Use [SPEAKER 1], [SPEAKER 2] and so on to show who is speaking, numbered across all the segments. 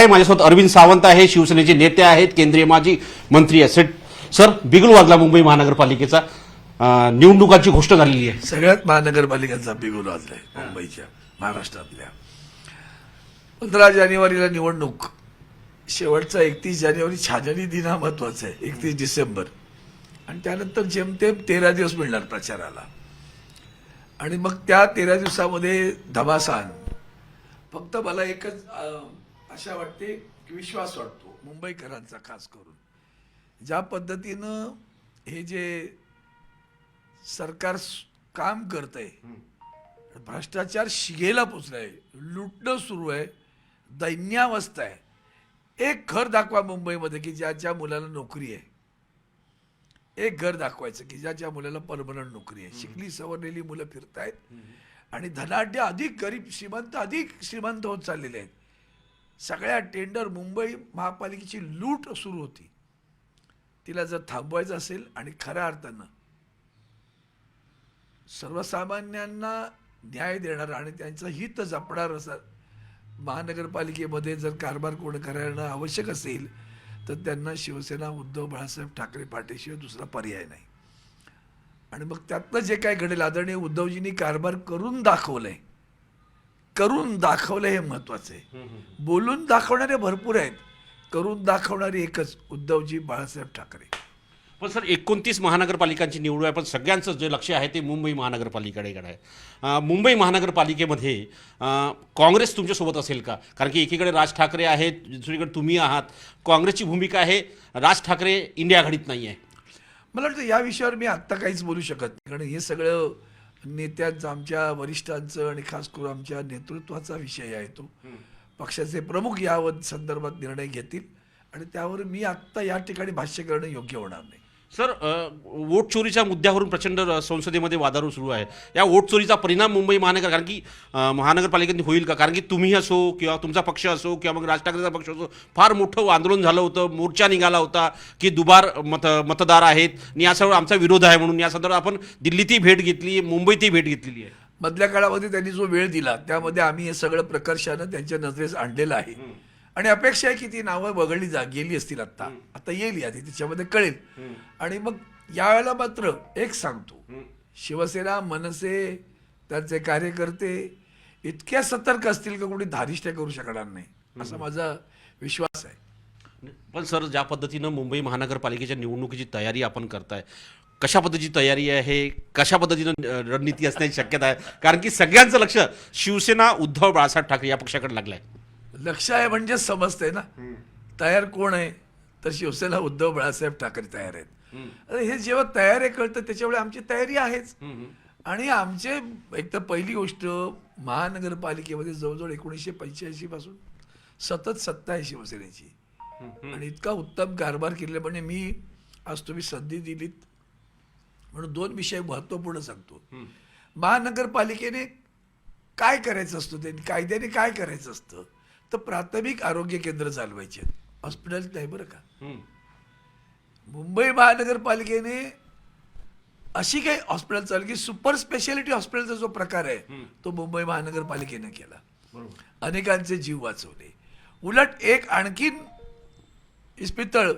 [SPEAKER 1] माझ्यासोबत अरविंद सावंत आहे, शिवसेनेचे नेते आहेत, केंद्रीय माजी मंत्री आहेत. सर, बिगुल वाजला मुंबई महानगरपालिकेचा. निवडणुकांची घोषणा झालेली आहे.
[SPEAKER 2] सगळ्यात महानगरपालिकांचा बिगुल वाजलाय मुंबईच्या, महाराष्ट्रातल्या. 15 जानेवारीला निवडणूक, शेवटचा 31 जानेवारी छाननी दिन हा महत्वाचा आहे, 31 डिसेंबर, आणि त्यानंतर जेमतेम 13 दिवस मिळणार प्रचाराला. आणि मग त्या 13 दिवसामध्ये धमासान. फक्त मला एकच आशा वाटते की विश्वास वाटतो मुंबईकरांचा, खास करून ज्या पद्धतीनं हे जे सरकार काम करतंय, भ्रष्टाचार शिगेला पोचलाय, लुटणं सुरू आहे, दैन्यावस्था आहे. एक घर दाखवा मुंबईमध्ये की ज्याच्या मुलाला नोकरी आहे. एक घर दाखवायचं की ज्याच्या मुलाला परमनंट नोकरी आहे. शिकली सवरलेली मुलं फिरतायत आणि धनाढ्य अधिक गरीब, श्रीमंत अधिक श्रीमंत होत चाललेले आहेत. सगळ्या टेंडर, मुंबई महापालिकेची लूट सुरू होती. तिला जर थांबवायचं असेल आणि खऱ्या अर्थानं सर्वसामान्यांना न्याय देणार आणि त्यांचं हित जपणार असं महानगरपालिकेमध्ये जर कारभार कोण करणं आवश्यक असेल तर त्यांना शिवसेना उद्धव बाळासाहेब ठाकरे पाठीशिवाय दुसरा पर्याय नाही. आणि मग त्यातनं जे काय घडेल, आदरणीय उद्धवजींनी कारभार करून दाखवलंय, हे महत्वाचं आहे. बोलून दाखवणारे भरपूर आहेत, करून दाखवणारे एकच, उद्धवजी बाळासाहेब ठाकरे.
[SPEAKER 1] पण सर, 29 महानगरपालिकांची निवडणूक आहे, पण सगळ्यांचं जे लक्ष आहे ते मुंबई महानगरपालिकेकडे आहे. मुंबई महानगरपालिकेमध्ये काँग्रेस तुमच्यासोबत असेल का? कारण की एकीकडे राज ठाकरे आहेत, दुसरीकडे तुम्ही आहात. काँग्रेसची भूमिका आहे, राज ठाकरे इंडिया आघाडीत नाही आहे.
[SPEAKER 2] मला वाटतं या विषयावर मी आत्ता काहीच बोलू शकत नाही, कारण हे सगळं नेत्यांचं, आमच्या वरिष्ठांचं आणि खास करून आमच्या नेतृत्वाचा विषय आहे. तो पक्षाचे प्रमुख या संदर्भात निर्णय घेतील आणि त्यावर मी आत्ता या ठिकाणी भाष्य करणं योग्य होणार नाही.
[SPEAKER 1] सर, वोट चोरीच्या मुद्द्यावरून प्रचंड संसदेमध्ये वादारू सुरू आहे. या वोट चोरीचा परिणाम मुंबई कारण की महानगरपालिकेत होईल का? कारण की तुम्ही असो किंवा तुमचा पक्ष असो किंवा मग राज ठाकरेचा पक्ष असो, फार मोठं आंदोलन झालं होतं, मोर्चा निघाला होता की दुबार मतदार आहेत आणि या सगळं आमचा विरोध आहे म्हणून. या संदर्भात आपण दिल्लीतही भेट घेतली, मुंबईतही भेट घेतलेली आहे.
[SPEAKER 2] मधल्या काळामध्ये त्यांनी जो वेळ दिला त्यामध्ये आम्ही हे सगळं प्रकर्षानं त्यांच्या नजरेस आणलेलं आहे आणि अपेक्षा आहे की ती नावं वगळली गेली असतील. आता येईल, आधी त्याच्यामध्ये कळेल. आणि मग यावेळेला मात्र एक सांगतो, शिवसेना, मनसे, त्यांचे कार्यकर्ते इतक्या सतर्क असतील का कोणी धारिष्ट्य करू शकणार नाही, असा माझा विश्वास आहे.
[SPEAKER 1] पण सर, ज्या पद्धतीनं मुंबई महानगरपालिकेच्या निवडणुकीची तयारी आपण करताय, कशा पद्धतीची तयारी आहे, कशा पद्धतीनं रणनीती असण्याची शक्यता आहे? कारण की सगळ्यांचं लक्ष शिवसेना उद्धव बाळासाहेब ठाकरे या पक्षाकडे लागलं आहे.
[SPEAKER 2] लक्ष आहे म्हणजे समजतंय ना, तयार कोण आहे तर शिवसेना उद्धव बाळासाहेब ठाकरे तयार आहेत. हे जेव्हा तयार आहे कळतं, त्याच्यामुळे आमची तयारी आहेच. आणि आमचे एक तर पहिली गोष्ट, महानगरपालिकेमध्ये जवळजवळ 1985 पासून सतत सत्ता आहे शिवसेनेची आणि इतका उत्तम कारभार केलेला. म्हणजे मी आज तुम्ही संधी दिलीत म्हणून 2 विषय महत्त्वपूर्ण सांगतो. महानगरपालिकेने काय करायचं असतं, त्यांनी कायद्याने काय करायचं असतं तर प्राथमिक आरोग्य केंद्र चालवायचे, हॉस्पिटल नाही बरं का. मुंबई महानगरपालिकेने अशी काही हॉस्पिटल चालू की सुपर स्पेशालिटी हॉस्पिटलचा जो प्रकार आहे तो मुंबई महानगरपालिकेने केला, अनेकांचे जीव वाचवले. उलट एक आणखीन इस्पितळ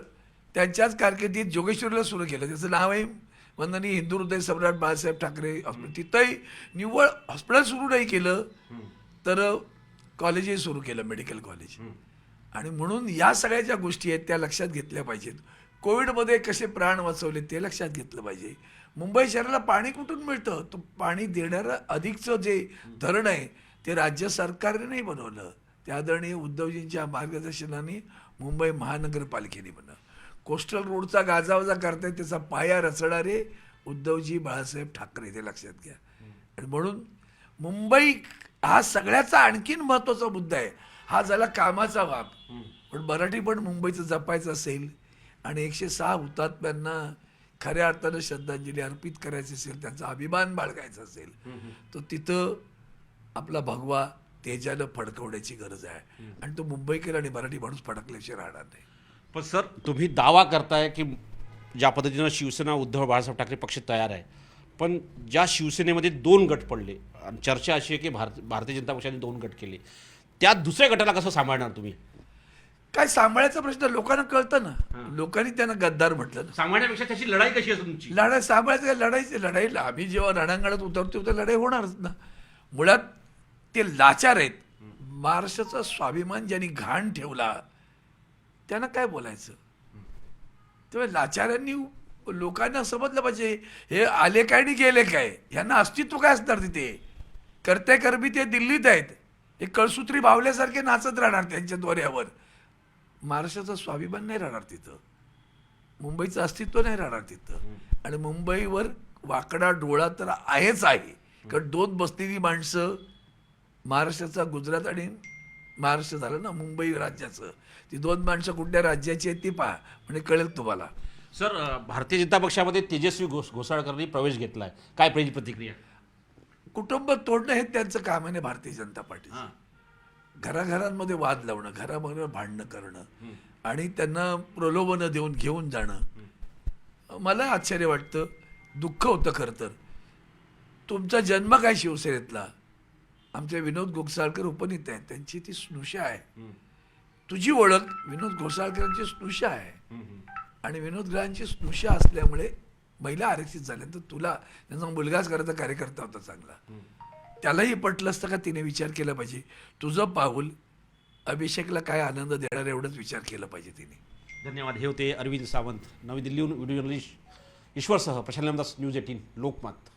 [SPEAKER 2] त्यांच्याच कारकिर्दीत जोगेश्वरीला सुरू केलं, त्याचं नाव आहे वंदनीय हिंदू हृदय सम्राट बाळासाहेब ठाकरे हॉस्पिटल. तिथंही निव्वळ हॉस्पिटल सुरू नाही केलं तर कॉलेजही सुरू केलं, मेडिकल कॉलेज. आणि म्हणून या सगळ्या ज्या गोष्टी आहेत त्या लक्षात घेतल्या पाहिजेत. कोविडमध्ये कसे प्राण वाचवले ते लक्षात घेतलं पाहिजे. मुंबई शहराला पाणी कुठून मिळतं, तो पाणी देणारं अधिकचं जे धरण आहे ते राज्य सरकारने नाही बनवलं, त्या आदरणीय उद्धवजींच्या मार्गदर्शनाने मुंबई महानगरपालिकेने बनवलं. कोस्टल रोडचा गाजावाजा करतायत, त्याचा पाया रचणारे उद्धवजी बाळासाहेब ठाकरे, ते लक्षात घ्या. आणि म्हणून मुंबई हा सगळ्याचा आणखीन महत्त्वाचा मुद्दा आहे. हा झाला कामाचा बाब, पण मराठी पण मुंबईचं जपायचं असेल आणि 106 हुतात्म्यांना खऱ्या अर्थानं श्रद्धांजली अर्पित करायची असेल, त्यांचा अभिमान बाळगायचा असेल तर तिथं आपला भगवा तेजानं फडकवण्याची गरज आहे. आणि तो मुंबईकर आणि मराठी माणूस फडकल्याशिवाय राहणार नाही.
[SPEAKER 1] पण सर, तुम्ही दावा करताय की ज्या पद्धतीनं शिवसेना उद्धव बाळासाहेब ठाकरे पक्ष तयार आहे, पण ज्या शिवसेनेमध्ये 2 गट पडले आणि चर्चा अशी आहे की भारतीय जनता पक्षाने 2 गट केले, त्या दुसऱ्या गटाला कसं सांभाळणार तुम्ही?
[SPEAKER 2] काय सांभाळायचा प्रश्न लोकांना कळतं ना, लोकांनी त्यांना गद्दार म्हटलं ना.
[SPEAKER 1] सांभाळण्यापेक्षा त्याची लढाई कशी असते तुमची?
[SPEAKER 2] लढाई सांभाळायचं काय, लढाईला आम्ही जेव्हा रणांगणात उतरतो तर लढाई होणारच ना. मुळात ते लाचार आहेत. महाराष्ट्राचा स्वाभिमान ज्यांनी घाण ठेवला त्यांना काय बोलायचं. तेव्हा लाचारांनी लोकांना समजलं पाहिजे हे आले काय आणि गेले काय, यांना अस्तित्व काय असणार तिथे. करते करबी ते दिल्लीत आहेत, हे कळसूत्री बावल्यासारखे नाचत राहणार त्यांच्या दोऱ्यावर. महाराष्ट्राचा स्वाभिमान नाही राहणार तिथं, मुंबईचं अस्तित्व नाही राहणार तिथं. आणि मुंबईवर वाकडा डोळा तर आहेच आहे, कारण 2 बसलेली माणसं, महाराष्ट्राचा गुजरात आणि महाराष्ट्र झालं ना, मुंबई राज्याचं, ती 2 माणसं कुठल्या राज्याची आहेत ती पहा, म्हणजे कळेल तुम्हाला.
[SPEAKER 1] सर, भारतीय जनता पक्षामध्ये तेजस्वी घोसाळकरांनी प्रवेश घेतलाय, काय पहिली प्रतिक्रिया?
[SPEAKER 2] कुटुंब तोडणं हे त्यांचं काम आहे ना भारतीय जनता पार्टी. घराघरांमध्ये वाद लावणं, घरामध्ये भांडणं करणं आणि त्यांना प्रलोभनं देऊन घेऊन जाणं, मला आश्चर्य वाटतं, दुःख होतं खरं तर. तुमचा जन्म काय शिवसेनेतला, आमचे विनोद घोसाळकर उपनेते आहेत, त्यांची ती स्नुषा आहे. तुझी ओळख विनोद घोसाळकरांची स्नुषा आहे आणि विनोद ग्रहांची स्नुषा असल्यामुळे महिला आरक्षित झाल्यानंतर तुला त्यांचा मुलगाच करायचा कार्यकर्ता होता चांगला, त्यालाही पटलं असतं का तिने विचार केला पाहिजे. तुझं पाऊल अभिषेकला काय आनंद देणार एवढंच विचार केला पाहिजे तिने.
[SPEAKER 1] धन्यवाद. हे होते अरविंद सावंत, नवी दिल्लीहून व्हिडिओ जर्नलिस्ट ईश्वरसह प्रशांत न्यूज 18 लोकमत.